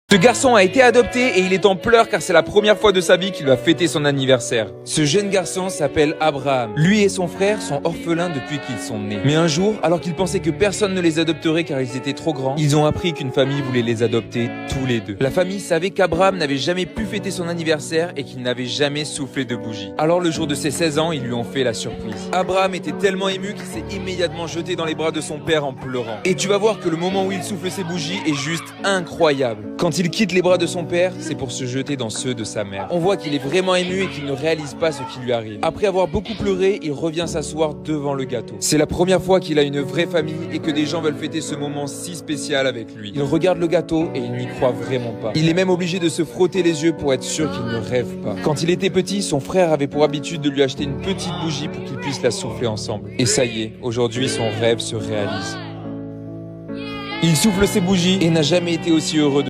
Ce garçon a été adopté et il est en pleurs car c'est la première fois de sa vie qu'il va fêter son anniversaire. Ce jeune garçon s'appelle Abraham. Lui et son frère sont orphelins depuis qu'ils sont nés. Mais un jour, alors qu'ils pensaient que personne ne les adopterait car ils étaient trop grands, ils ont appris qu'une famille voulait les adopter tous les deux. La famille savait qu'Abraham n'avait jamais pu fêter son anniversaire et qu'il n'avait jamais soufflé de bougie. Alors le jour de ses 16 ans, ils lui ont fait la surprise. Abraham était tellement ému qu'il s'est immédiatement jeté dans les bras de son père en pleurant. Et tu vas voir que le moment où il souffle ses bougies est juste incroyable. Quand il quitte les bras de son père, c'est pour se jeter dans ceux de sa mère. On voit qu'il est vraiment ému et qu'il ne réalise pas ce qui lui arrive. Après avoir beaucoup pleuré, il revient s'asseoir devant le gâteau. C'est la première fois qu'il a une vraie famille et que des gens veulent fêter ce moment si spécial avec lui. Il regarde le gâteau et il n'y croit vraiment pas. Il est même obligé de se frotter les yeux pour être sûr qu'il ne rêve pas. Quand il était petit, son frère avait pour habitude de lui acheter une petite bougie pour qu'ils puissent la souffler ensemble. Et ça y est, aujourd'hui son rêve se réalise. Il souffle ses bougies et n'a jamais été aussi heureux de